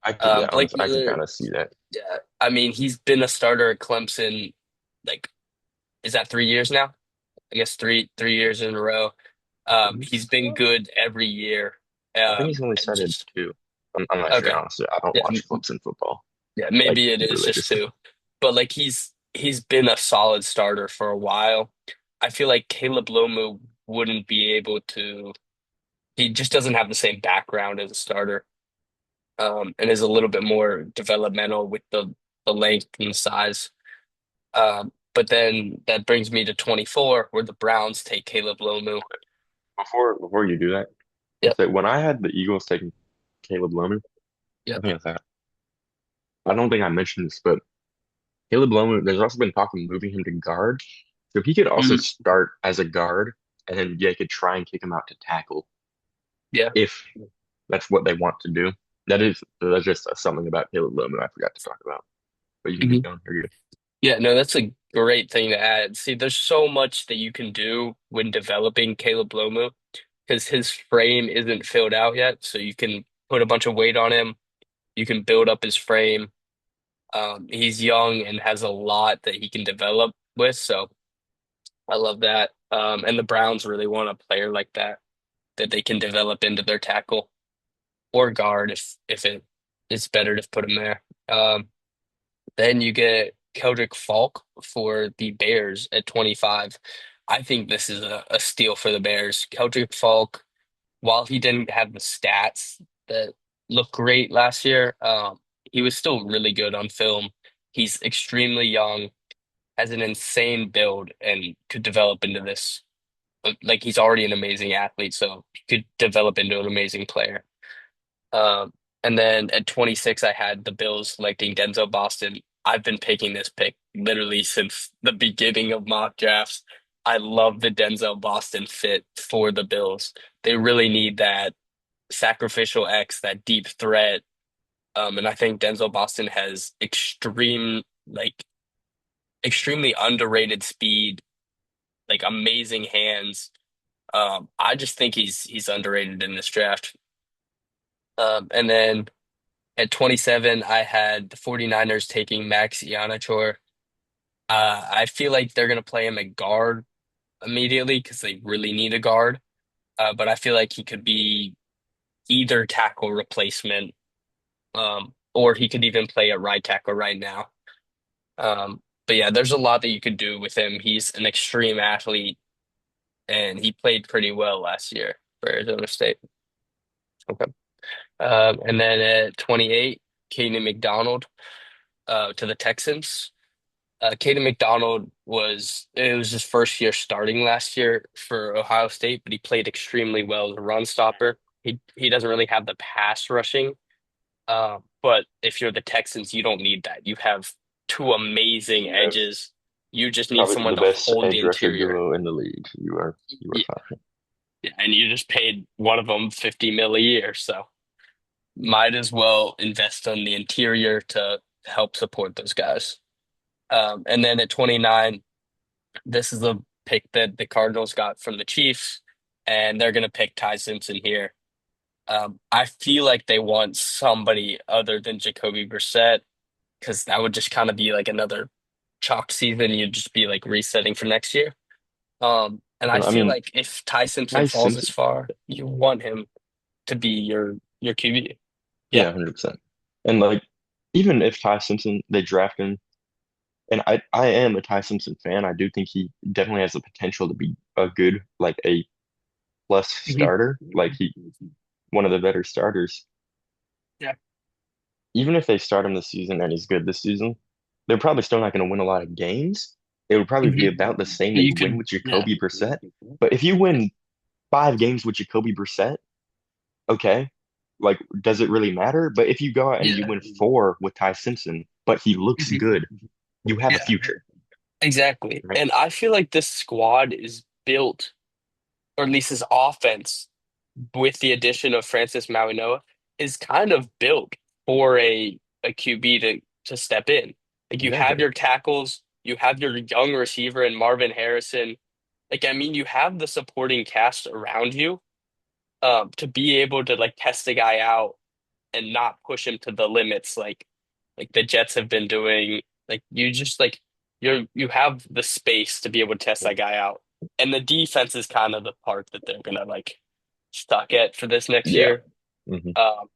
Yeah, Blake I could Miller, kind of see that. yeah, I mean, he's been a starter at Clemson, like, is that 3 years now? I guess three years in a row. He's been good every year. I think he's only And started just two. I'm not sure, okay. honestly. I don't Yeah, watch Clemson football yeah, like maybe it is just religiously. two. But like he's been a solid starter for a while. I feel like Caleb Lomu wouldn't be able to he just doesn't have the same background as a starter. And is a little bit more developmental with the length and size. But then that brings me to 24, where the Browns take Caleb Lomu. Before you do that, Yep. so when I had the Eagles taking Caleb Loman, I Yep. think it's that. I don't think I mentioned this, but Caleb Loman, there's also been talk of moving him to guard. So he could also Mhm. start as a guard, and then they could try and kick him out to tackle Yeah. if that's what they want to do. That's just something about Caleb Loman I forgot to talk about. But you can keep Mhm. going. You're good. Yeah, no, that's a great thing to add. See, there's so much that you can do when developing Caleb Lomu because his frame isn't filled out yet. So you can put a bunch of weight on him. You can build up his frame. He's young and has a lot that he can develop with. So I love that. And the Browns really want a player like that that they can develop into their tackle or guard if it's better to put him there. Then you get Keldrick Falk for the Bears at 25. I think this is a steal for the Bears. Keldrick Falk, while he didn't have the stats that looked great last year, he was still really good on film. He's extremely young, has an insane build, and could develop into this. Like he's already an amazing athlete, so he could develop into an amazing player. Um, and then at 26, I had the Bills selecting Denzel Boston. I've been picking this pick literally since the beginning of mock drafts. I love the Denzel Boston fit for the Bills. They really need that sacrificial X, that deep threat, And I think Denzel Boston has extremely underrated speed, like amazing hands. I just think he's underrated in this draft. And then at 27, I had the 49ers taking Max Iannucci. I feel like they're going to play him at guard immediately because they really need a guard. But I feel like he could be either tackle replacement, or he could even play at right tackle right now. But yeah, there's a lot that you could do with him. He's an extreme athlete, and he played pretty well last year for Arizona State. Okay. And then at 28, Caden McDonald to the Texans. Caden McDonald it was his first year starting last year for Ohio State, but he played extremely well as a run stopper. He doesn't really have the pass rushing, but if you're the Texans, you don't need that. You have two amazing You have edges. You just need probably someone the to best hold the edge rusher interior. duo in the league. You are Yeah, fine. yeah, and you just paid one of them 50 mil a year, so might as well invest on the interior to help support those guys. And then at 29, this is the pick that the Cardinals got from the Chiefs, and they're going to pick Ty Simpson here. I feel like they want somebody other than Jacoby Brissett because that would just kind of be like another chalk season. You'd just be like resetting for next year. And I I feel mean, like if Ty Simpson Ty falls this Simpson, far, you want him to be your QB. Yeah. yeah, 100%. And like, even if Ty Simpson they draft him, and I am a Ty Simpson fan, I do think he definitely has the potential to be a good like a plus Mhm. starter, like he one of the better starters. Yeah. Even if they start him this season and he's good this season, they're probably still not going to win a lot of games. It would probably be Mhm. about the same But that you you win could, with yeah. Jacoby Brissett. But if you win 5 games with Jacoby Brissett, okay, like does it really matter? But if you go out and you Yeah. win 4 with Ty Simpson, but he looks Mhm. good, you have a Yeah. future, Exactly. right? And I feel like this squad is built, or at least his offense, with the addition of Francis Mauigoa, is kind of built for a QB to step in. Like you have Exactly. your tackles, you have your young receiver in Marvin Harrison. Like I mean, you have the supporting cast around you, to be able to like test a guy out and not push him to the limits like the Jets have been doing. Like you just like you have the space to be able to test that guy out. And the defense is kind of the part that they're gonna like stuck at for this next Yeah. year. Hmm. Um,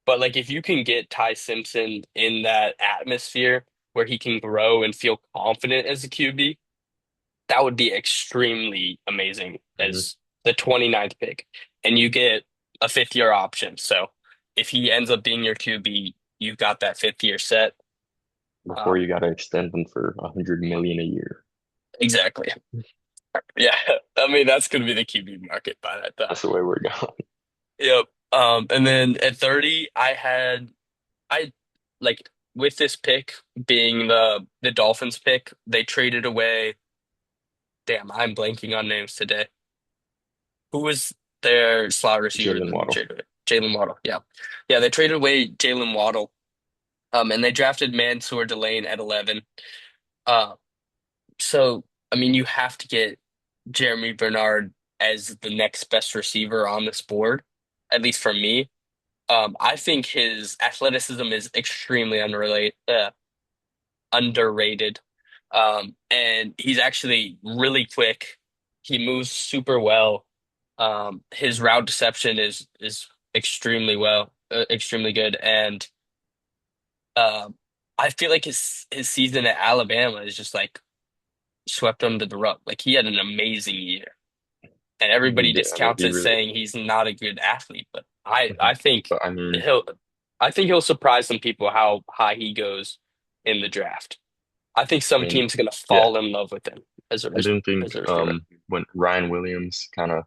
but like if you can get Ty Simpson in that atmosphere where he can grow and feel confident as a QB, that would be extremely amazing Hmm. as the 29th pick. And you get a fifth year option. So if he ends up being your QB, you've got that fifth year set. Before Um, you got to extend them for 100 million a year. exactly. Yeah. I mean, that's going to be the QB market by that time. That's the way we're going. Yep. And then at 30, I like with this pick being the Dolphins pick, they traded away. Damn, I'm blanking on names today. Who was their slot receiver Jalen that they Waddle. traded away? Jalen Waddle. Yeah. Yeah, they traded away Jalen Waddle. And they drafted Mansour Delane at 11. Uh, so I mean, you have to get Jeremy Bernard as the next best receiver on this board, at least for me. I think his athleticism is extremely underrated. And he's actually really quick. He moves super well. His route deception is extremely good. And um, I feel like his season at Alabama is just like swept under the rug. Like he had an amazing year, and He everybody did. I mean, discounts he it, really. saying he's not a good athlete. But Mhm. But I mean, he'll I think he'll surprise some people how high he goes in the draft. I think I some mean, teams are gonna yeah. fall in love with him I didn't think as a receiver. when Ryan Williams kind of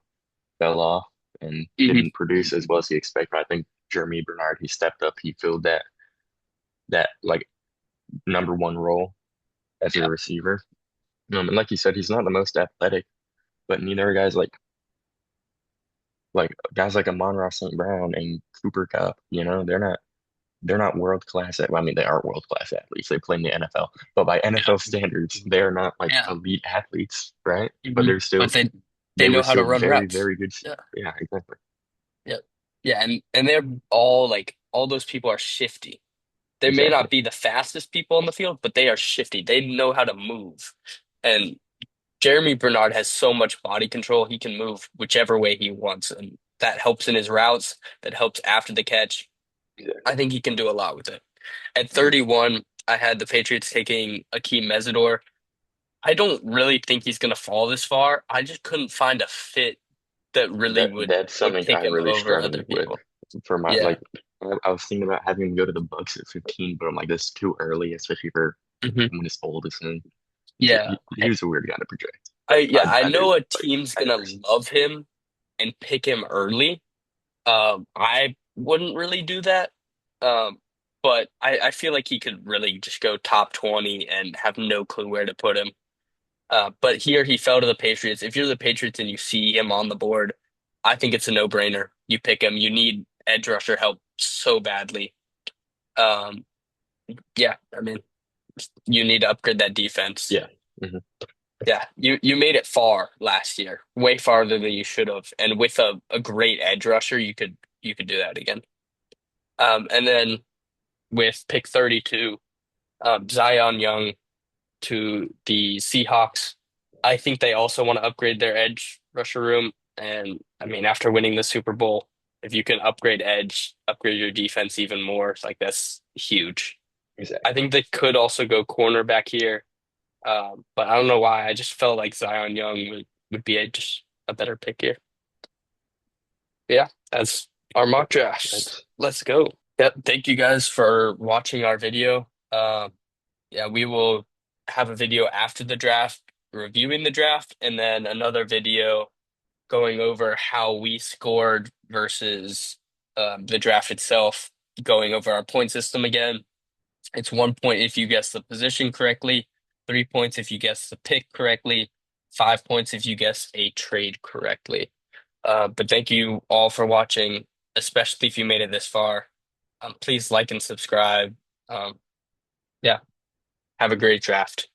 fell off and Hmm. didn't produce as well as he expected, I think Jeremy Bernard he stepped up. He filled that like number 1 role as a Yeah. receiver. And like you said, he's not the most athletic, but neither are guys like guys like Amon-Ra St. Brown and Cooper Kupp. They're not. they're not world class. I mean, they are world class athletes. They play in the NFL, but by Yeah. NFL standards, they're not like Yeah. elite athletes, right? But Mhm. they're But still, they they were know how to still run very, reps. very good. Yeah. Yeah, exactly. Yeah. Yeah. And they're all like all those people are shifty. They may Exactly. not be the fastest people on the field, but they are shifty. They know how to move. And Jeremy Bernard has so much body control, he can move whichever way he wants. And that helps in his routes, that helps after the catch. I Exactly. think he can do a lot with it. At Mhm. 31, I had the Patriots taking Akeem Mesidor. I don't really think he's going to fall this far. I just couldn't find a fit that really That's would something take I him really over other struggled with people. for my Yeah. like. I was thinking about having him go to the Bucks at 15, but I'm like, that's too early, especially for Hmm. when his oldest son. Yeah. He was a weird guy to project, I but yeah, I I did know a like team's I gonna digress. love him and pick him early. I wouldn't really do that. Um, but I feel like he could really just go top 20 and have no clue where to put him. But here he fell to the Patriots. If you're the Patriots and you see him on the board, I think it's a no-brainer. You pick him. You need edge rusher help so badly. Um, yeah, I mean, you need to upgrade that defense. Yeah. Mhm. Yeah, you made it far last year, way farther than you should have. And with a great edge rusher, you could do that again. And then with pick 32, Zion Young to the Seahawks. I think they also want to upgrade their edge rusher room. And I mean, after winning the Super Bowl, if you can upgrade edge, upgrade your defense even more, it's like that's huge. I Exactly. think they could also go cornerback here, but I don't know why. I just felt like Zion Young would be just a better pick here. Yeah, that's our Yeah. mock drafts. That's Let's go. Yep. Thank you guys for watching our video. Yeah, we will have a video after the draft, reviewing the draft, and then another video going over how we scored versus the draft itself, going over our point system again. It's 1 point if you guess the position correctly, 3 points if you guess the pick correctly, 5 points if you guess a trade correctly. But thank you all for watching, especially if you made it this far. Please like and subscribe. Um, yeah, have a great draft.